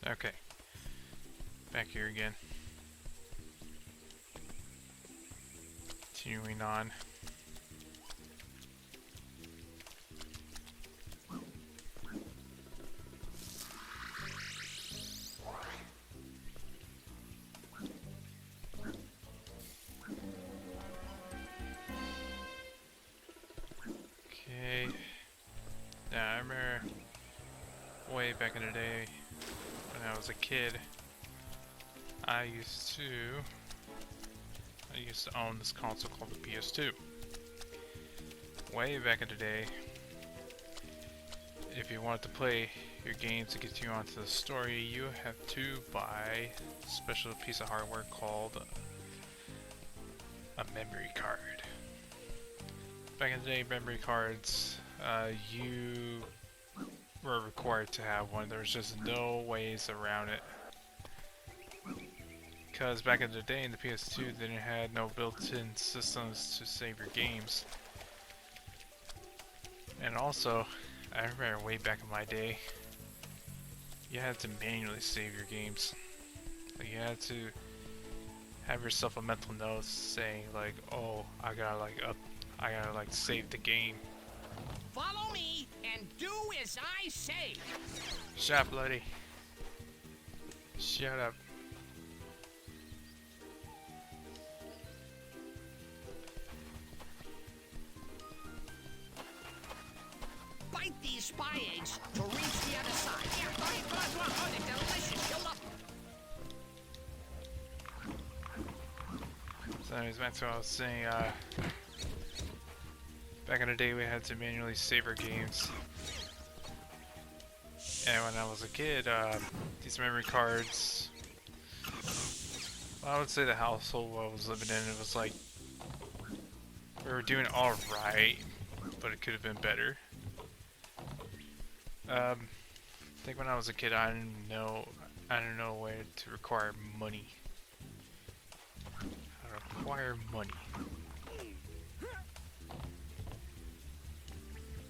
Okay, back here again. Continuing on. Okay. Now I remember way back in the day when I was a kid, I used to own this console called the PS2. Way back in the day, if you wanted to play your games to get you onto the story, you have to buy a special piece of hardware called a memory card. Back in the day, memory cards, you were required to have one. There's just no ways around it. Because back in the day in the PS2, they had no built-in systems to save your games. And also, I remember way back in my day, you had to manually save your games. Like, you had to have yourself a mental note saying like, oh, I gotta save the game. Follow me and do as I say. Shut up, bloody. Shut up. Bite these spy eggs to reach the other side. Yeah, oh, they're delicious. Hold up. So anyways, back to what I was saying, back in the day we had to manually save our games. And when I was a kid, these memory cards, well, I would say the household I was living in, it was like, we were doing alright, but it could have been better. I think when I was a kid, I didn't know a way to require money. How to acquire money.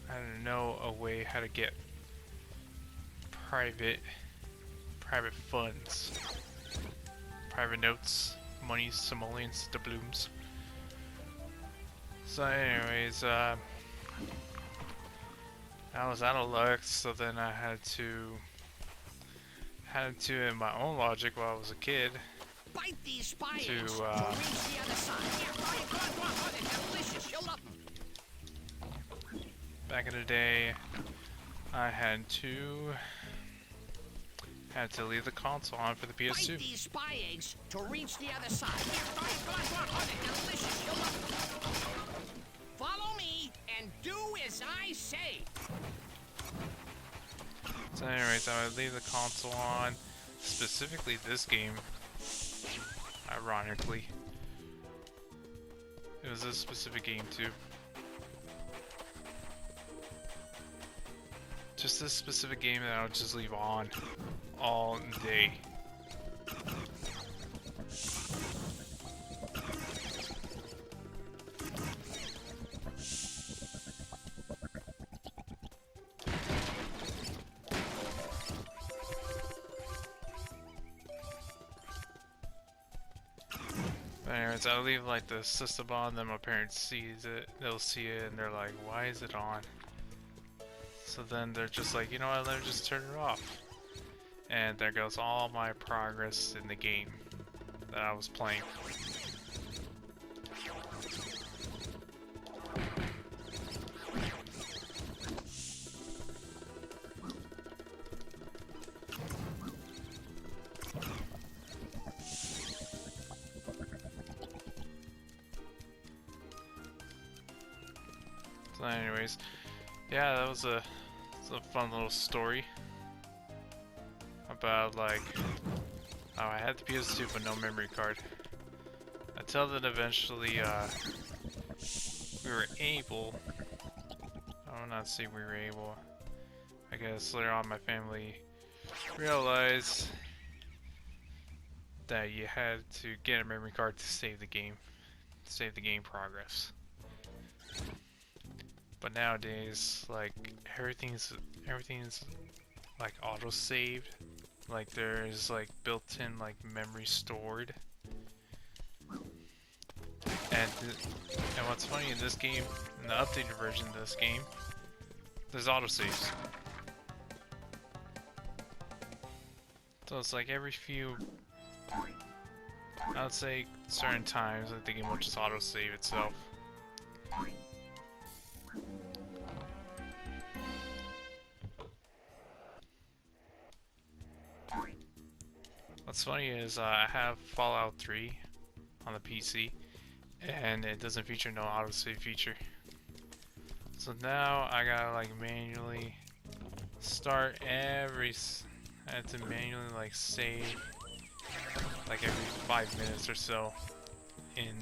I didn't know a way how to get private funds, private notes, monies, simoleons, doubloons. So anyways, I was out of luck, so then I had to in my own logic while I was a kid Bite these spy eggs to reach the other side. Yeah, oh, they're delicious. Hold up. back in the day, I had to leave the console on for the PS2. Bite these spy eggs to reach the other side. Yeah, oh, they're delicious. Hold up. Follow me and do as I say. So anyways, I would leave the console on, specifically this game, ironically. It was this specific game too. Just this specific game that I would just leave on all day. But anyways, I'll leave like the system on, then my parents sees it, they'll see it, and they're like, why is it on? So then they're just like, you know what, let me just turn it off. And there goes all my progress in the game that I was playing. So anyways, yeah, that was a fun little story about like how I had the PS2 but no memory card. Until then eventually we were able, I will not say we were able, I guess later on my family realized that you had to get a memory card to save the game progress. But nowadays, like everything's like auto saved Like there's like built-in like memory stored. And what's funny in this game, in the updated version of this game, there's autosaves. So it's like every few, I would say certain times, like the game will just autosave itself. What's funny is I have Fallout 3 on the PC, and it doesn't feature no autosave feature. So now I gotta like manually start I have to manually like save like every 5 minutes or so in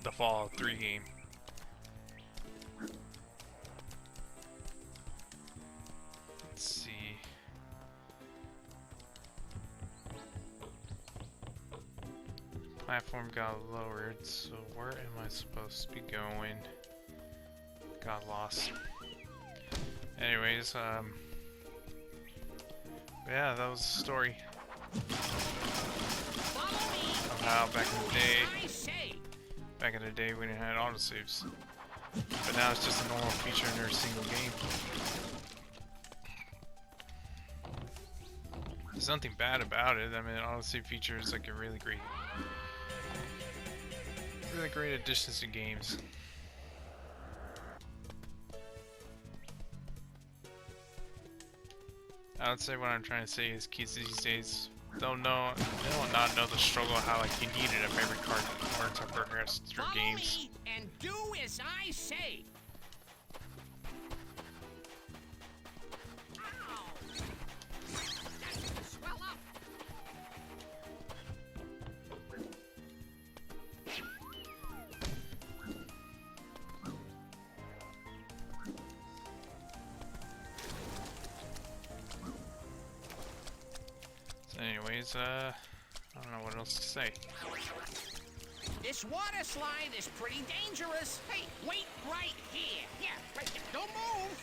the Fallout 3 game. Let's see. Platform got lowered, so where am I supposed to be going? Got lost. Anyways, yeah, that was the story. Somehow back in the day we didn't have autosaves. But now it's just a normal feature in every single game. There's nothing bad about it. I mean, autosave feature is like a really great additions to games. I would say what I'm trying to say is kids these days they will not know the struggle of how like you need it of every card in order to progress through games. Me and do as I say. Ow. Swell up. Anyways, I don't know what else to say. This water slide is pretty dangerous. Hey, wait right here. Yeah, right there. Don't move.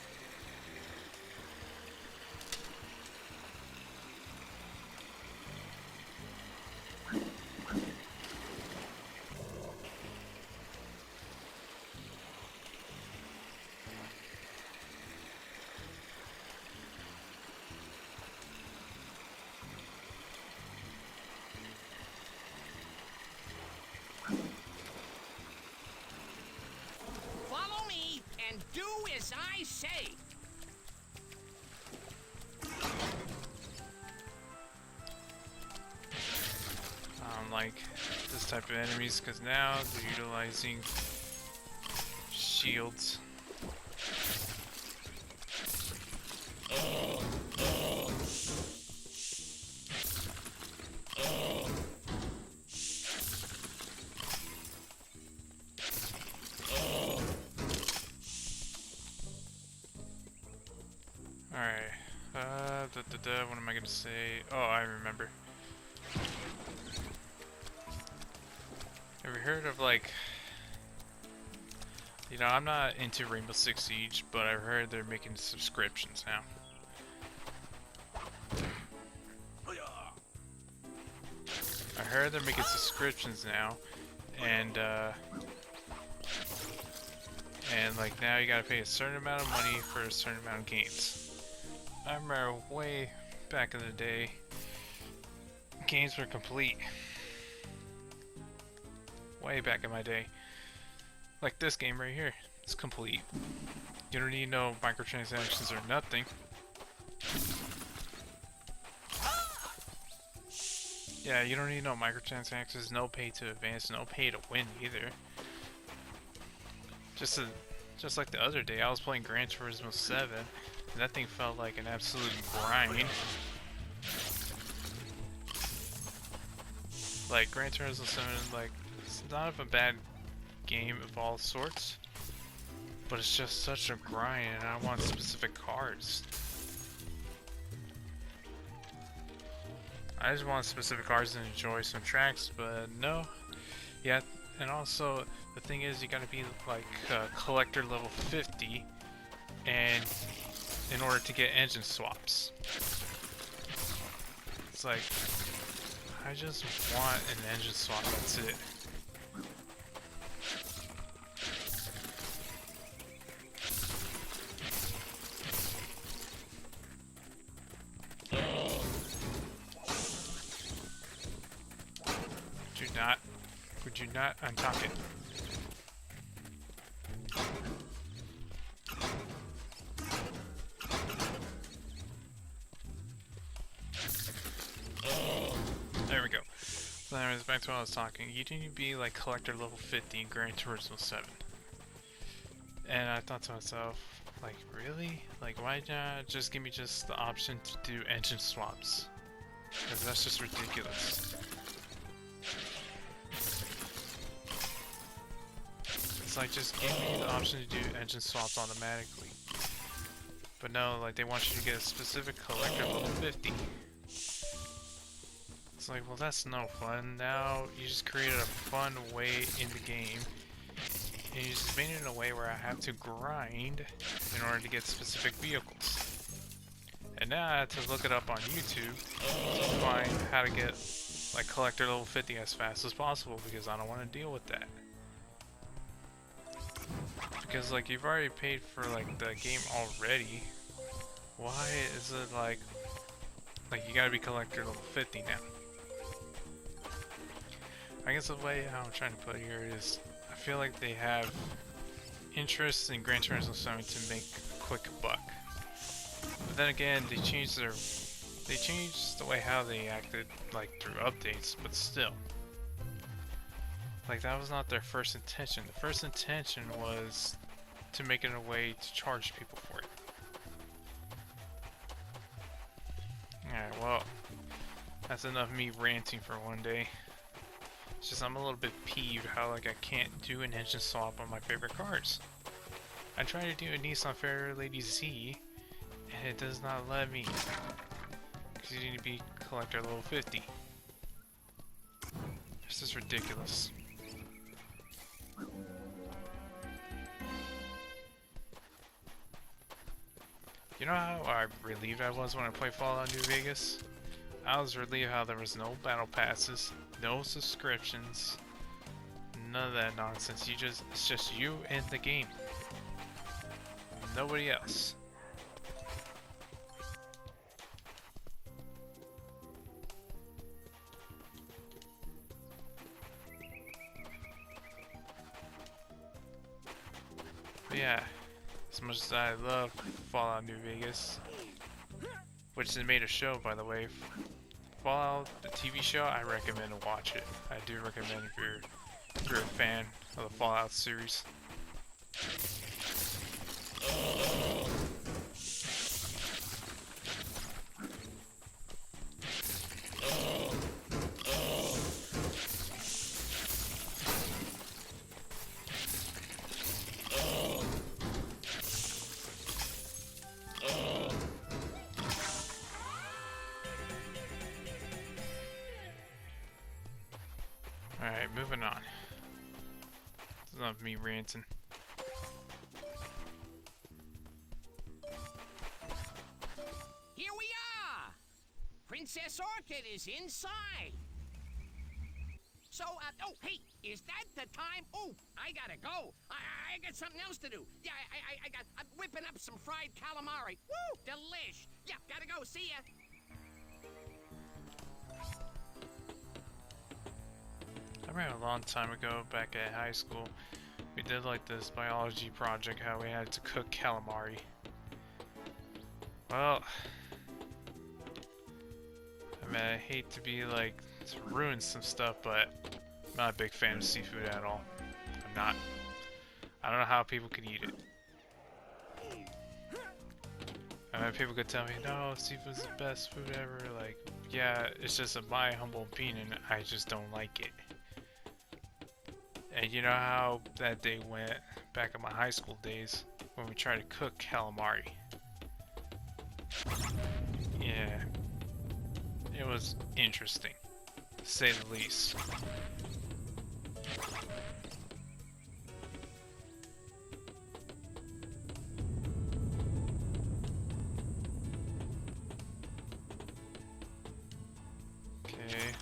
And do as I say. Like this type of enemies because now they're utilizing shields. What am I gonna say? Oh, I remember. Have you heard of like, you know, I'm not into Rainbow Six Siege, but I've heard they're making subscriptions now. I heard they're making subscriptions now, and like now you gotta pay a certain amount of money for a certain amount of games. I remember way back in the day, games were complete. Way back in my day. Like this game right here, it's complete. You don't need no microtransactions or nothing. Yeah, you don't need no microtransactions, no pay to advance, no pay to win either. Just like the other day, I was playing Gran Turismo 7, and that thing felt like an absolute grind. Like, Gran Turismo 7, like, it's not a bad game of all sorts, but it's just such a grind, and I want specific cars. I just want specific cars and enjoy some tracks, but no. Yeah, and also, the thing is, you gotta be like collector level 50, and in order to get engine swaps. It's like, I just want an engine swap, that's it. Would you not untuck it? There we go. So anyways, back to what I was talking. You need to be like collector level 50 in Gran Turismo 7. And I thought to myself, like, really? Like, why not just give me just the option to do engine swaps? Because that's just ridiculous. It's like, just give me the option to do engine swaps automatically. But no, like, they want you to get a specific collector level 50. It's like, well, that's no fun. Now, you just created a fun way in the game. And you just made it in a way where I have to grind in order to get specific vehicles. And now I have to look it up on YouTube to find how to get, like, collector level 50 as fast as possible, because I don't want to deal with that. Because, like, you've already paid for, like, the game already. Why is it, like, you gotta be collector level 50 now? I guess the way how I'm trying to put it here is, I feel like they have interest in Gran Turismo 7 to make a quick buck. But then again, they changed the way how they acted, like, through updates, but still. Like, that was not their first intention. The first intention was to make it a way to charge people for it. Alright, well, that's enough me ranting for one day. It's just I'm a little bit peeved how, like, I can't do an engine swap on my favorite cars. I tried to do a Nissan Fairlady Z, and it does not let me. Because you need to be collector level 50. This is ridiculous. You know how relieved I was when I played Fallout New Vegas? I was relieved how there was no battle passes, no subscriptions, none of that nonsense. It's just you and the game. Nobody else. But yeah, as much as I love Fallout New Vegas, which they made a show, by the way, Fallout, the TV show, I recommend to watch it. I do recommend if you're a fan of the Fallout series. Alright, moving on. It's not me ranting. Here we are! Princess Orchid is inside. So, oh, hey, is that the time? Oh, I gotta go. I got something else to do. Yeah, I'm whipping up some fried calamari. Woo, delish. Yeah, gotta go. See ya. I remember a long time ago, back at high school, we did like this biology project, how we had to cook calamari. Well, I mean, I hate to be like, to ruin some stuff, but I'm not a big fan of seafood at all. I'm not. I don't know how people could eat it. I mean, people could tell me, no, seafood's the best food ever. Like, yeah, it's just in my humble opinion, I just don't like it. And you know how that day went back in my high school days when we tried to cook calamari. Yeah, it was interesting, to say the least. Okay.